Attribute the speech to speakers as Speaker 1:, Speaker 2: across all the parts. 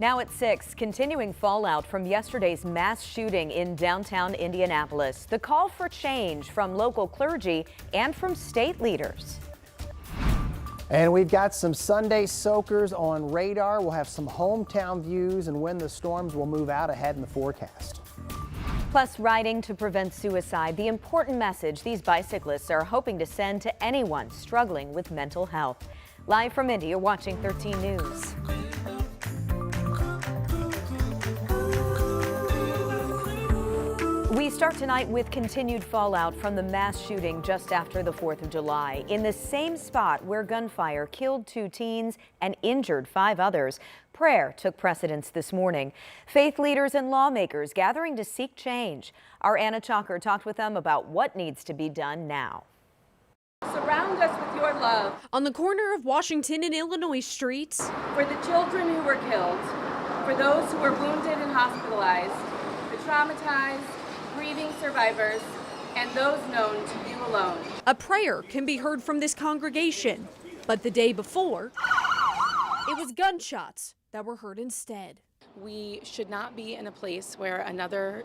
Speaker 1: Now at 6, continuing fallout from yesterday's mass shooting in downtown Indianapolis. The call for change from local clergy and from state leaders.
Speaker 2: And we've got some Sunday soakers on radar. We'll have some hometown views and when the storms will move out ahead in the forecast.
Speaker 1: Plus, riding to prevent suicide, the important message these bicyclists are hoping to send to anyone struggling with mental health. Live from Indy, you're watching 13 News. We start tonight with continued fallout from the mass shooting just after the 4th of July. In the same spot where gunfire killed 2 teens and injured 5 others, prayer took precedence this morning. Faith leaders and lawmakers gathering to seek change. Our Anna Chalker talked with them about what needs to be done now.
Speaker 3: Surround us with your love.
Speaker 4: On the corner of Washington and Illinois streets.
Speaker 3: For the children who were killed, for those who were wounded and hospitalized, the traumatized, grieving survivors, and those known to you alone.
Speaker 4: A prayer can be heard from this congregation, but the day before, it was gunshots that were heard instead.
Speaker 3: We should not be in a place where another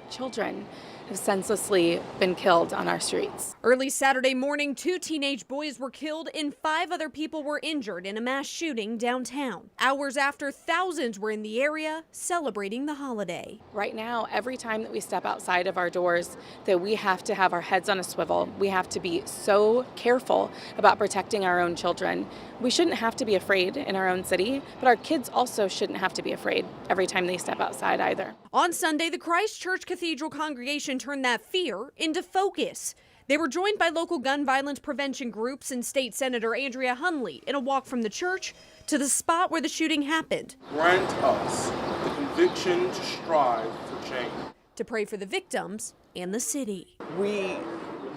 Speaker 3: children have senselessly been killed on our streets.
Speaker 4: Early Saturday morning, 2 teenage boys were killed and 5 other people were injured in a mass shooting downtown. Hours after, thousands were in the area celebrating the holiday.
Speaker 3: Right now, every time that we step outside of our doors, that we have to have our heads on a swivel. We have to be so careful about protecting our own children. We shouldn't have to be afraid in our own city, but our kids also shouldn't have to be afraid every time they step outside either.
Speaker 4: On Sunday, the Christ Church Cathedral congregation turned that fear into focus. They were joined by local gun violence prevention groups and State Senator Andrea Hunley in a walk from the church to the spot where the shooting happened.
Speaker 5: Grant us the conviction to strive for change.
Speaker 4: To pray for the victims and the city.
Speaker 6: We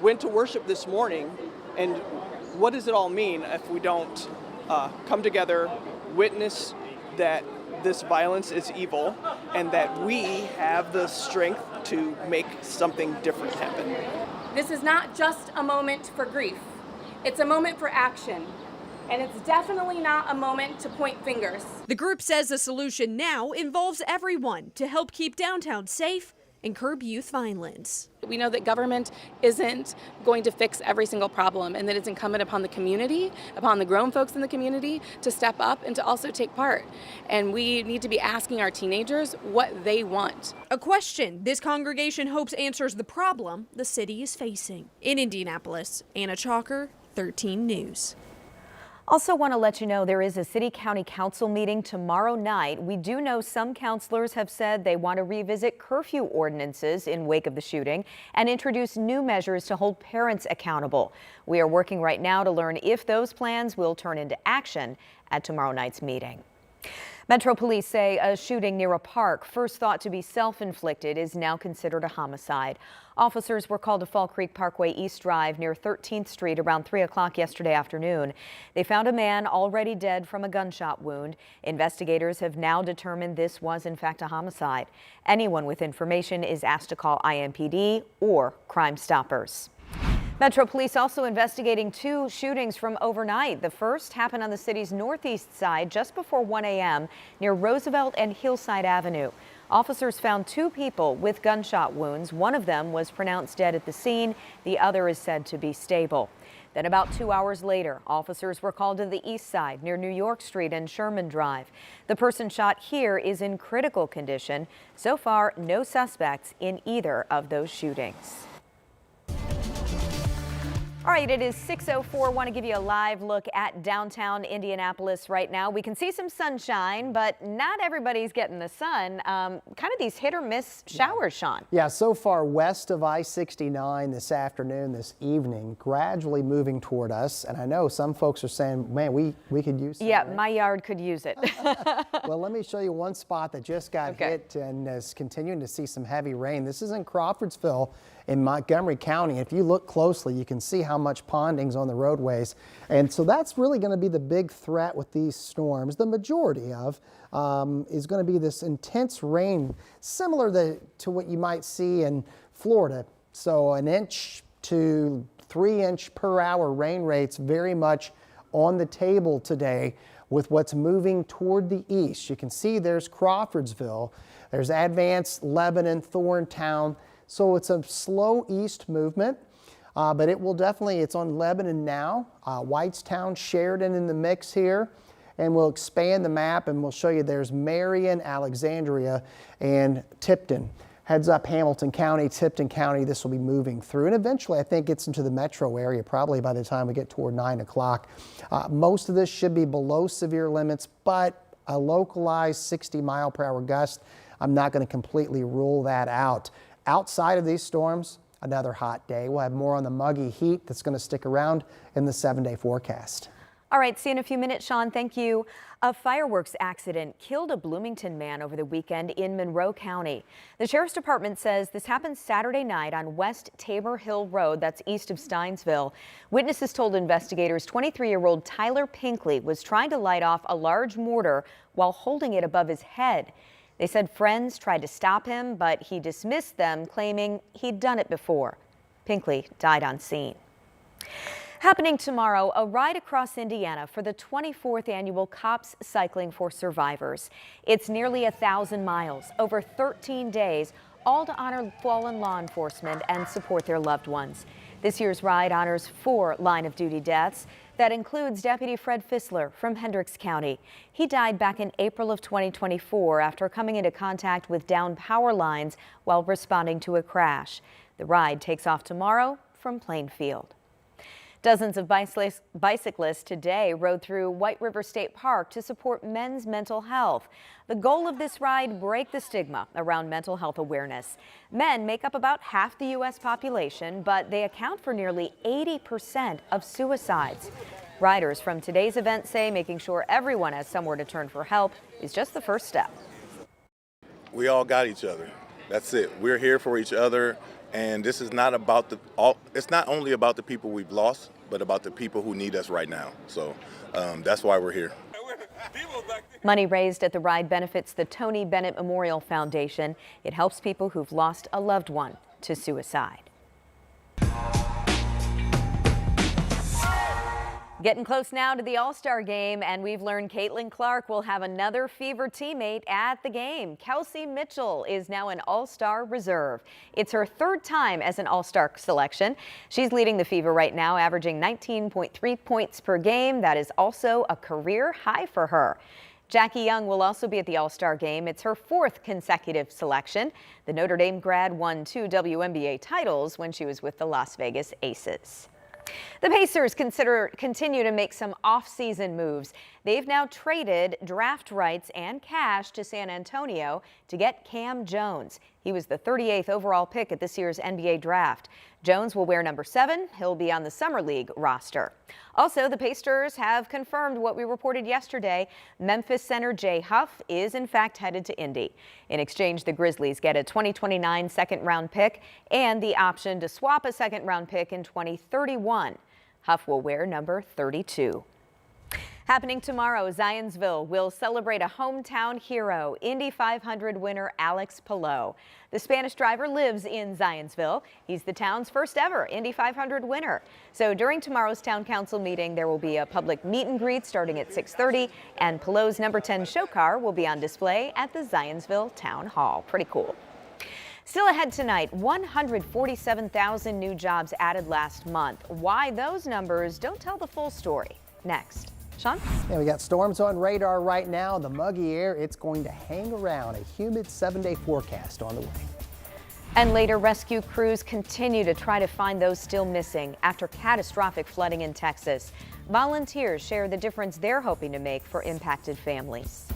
Speaker 6: went to worship this morning, and what does it all mean if we don't come together, witness that this violence is evil, and that we have the strength to make something different happen?
Speaker 3: This is not just a moment for grief. It's a moment for action. And it's definitely not a moment to point fingers.
Speaker 4: The group says the solution now involves everyone to help keep downtown safe and curb youth violence.
Speaker 3: We know that government isn't going to fix every single problem, and that it's incumbent upon the community, upon the grown folks in the community, to step up and to also take part. And we need to be asking our teenagers what they want.
Speaker 4: A question this congregation hopes answers the problem the city is facing. In Indianapolis, Anna Chalker, 13 News.
Speaker 1: Also want to let you know there is a city-county council meeting tomorrow night. We do know some councilors have said they want to revisit curfew ordinances in wake of the shooting and introduce new measures to hold parents accountable. We are working right now to learn if those plans will turn into action at tomorrow night's meeting. Metro Police say a shooting near a park, first thought to be self-inflicted, is now considered a homicide. Officers were called to Fall Creek Parkway East Drive near 13th Street around 3 o'clock yesterday afternoon. They found a man already dead from a gunshot wound. Investigators have now determined this was in fact a homicide. Anyone with information is asked to call IMPD or Crime Stoppers. Metro Police also investigating 2 shootings from overnight. The first happened on the city's northeast side just before 1 a.m. near Roosevelt and Hillside Avenue. Officers found 2 people with gunshot wounds. One of them was pronounced dead at the scene. The other is said to be stable. Then about 2 hours later, officers were called to the east side near New York Street and Sherman Drive. The person shot here is in critical condition. So far, no suspects in either of those shootings. All right, it is 6:04. Want to give you a live look at downtown Indianapolis right now. We can see some sunshine, but not everybody's getting the sun. Kind of these hit or miss showers, Sean.
Speaker 2: Yeah, so far west of I-69 this afternoon, this evening, gradually moving toward us. And I know some folks are saying, man, we could use some.
Speaker 1: Yeah,
Speaker 2: right?
Speaker 1: my yard could use it.
Speaker 2: Well, let me show you one spot that just got hit and is continuing to see some heavy rain. This is in Crawfordsville in Montgomery County. If you look closely, you can see how much ponding's on the roadways. And so that's really going to be the big threat with these storms. The majority of is going to be this intense rain, similar to what you might see in Florida. So 1 inch to 3 inch per hour rain rates very much on the table today. with what's moving toward the east. You can see there's Crawfordsville, there's Advance, Lebanon, Thorntown. So it's a slow east movement, but it will definitely, it's on Lebanon now. Whitestown, Sheridan in the mix here. And we'll expand the map and we'll show you there's Marion, Alexandria, and Tipton. Heads up Hamilton County, Tipton County, this will be moving through. And eventually I think gets into the metro area probably by the time we get toward 9 o'clock. Most of this should be below severe limits, but a localized 60-mile-per-hour gust, I'm not going to completely rule that out. Outside of these storms, another hot day. We'll have more on the muggy heat that's going to stick around in the 7-day forecast.
Speaker 1: All right, see you in a few minutes, Sean. Thank you. A fireworks accident killed a Bloomington man over the weekend in Monroe County. The Sheriff's Department says this happened Saturday night on West Tabor Hill Road, that's east of Steinsville. Witnesses told investigators 23-year-old Tyler Pinkley was trying to light off a large mortar while holding it above his head. They said friends tried to stop him, but he dismissed them, claiming he'd done it before. Pinkley died on scene. Happening tomorrow, a ride across Indiana for the 24th annual Cops Cycling for Survivors. It's nearly 1,000 miles, over 13 days, all to honor fallen law enforcement and support their loved ones. This year's ride honors 4 line-of-duty deaths. That includes Deputy Fred Fissler from Hendricks County. He died back in April of 2024 after coming into contact with downed power lines while responding to a crash. The ride takes off tomorrow from Plainfield. Dozens of bicyclists today rode through White River State Park to support men's mental health. The goal of this ride, break the stigma around mental health awareness. Men make up about half the U.S. population, but they account for nearly 80% of suicides. Riders from today's event say making sure everyone has somewhere to turn for help is just the first step.
Speaker 7: We all got each other. That's it. We're here for each other. And this is not about it's not only about the people we've lost, but about the people who need us right now. So that's why we're here.
Speaker 1: Money raised at the ride benefits the Tony Bennett Memorial Foundation. It helps people who've lost a loved one to suicide. Getting close now to the All-Star game, and we've learned Caitlin Clark will have another Fever teammate at the game. Kelsey Mitchell is now an All-Star reserve. It's her 3rd time as an All-Star selection. She's leading the Fever right now, averaging 19.3 points per game. That is also a career high for her. Jackie Young will also be at the All-Star game. It's her 4th consecutive selection. The Notre Dame grad won 2 WNBA titles when she was with the Las Vegas Aces. The Pacers continue to make some off-season moves. They've now traded draft rights and cash to San Antonio to get Cam Jones. He was the 38th overall pick at this year's NBA draft. Jones will wear number 7. He'll be on the Summer League roster. Also, the Pacers have confirmed what we reported yesterday. Memphis center Jay Huff is in fact headed to Indy. In exchange, the Grizzlies get a 2029 second-round pick and the option to swap a second-round pick in 2031. Huff will wear number 32. Happening tomorrow, Zionsville will celebrate a hometown hero, Indy 500 winner Alex Palou. The Spanish driver lives in Zionsville. He's the town's first ever Indy 500 winner. So during tomorrow's town council meeting, there will be a public meet and greet starting at 6:30, and Palou's number 10 show car will be on display at the Zionsville Town Hall. Pretty cool. Still ahead tonight, 147,000 new jobs added last month. Why those numbers don't tell the full story. Next. Sean?
Speaker 2: Yeah, we got storms on radar right now. The muggy air, it's going to hang around. A humid 7-day forecast on the way.
Speaker 1: And later, rescue crews continue to try to find those still missing after catastrophic flooding in Texas. Volunteers share the difference they're hoping to make for impacted families.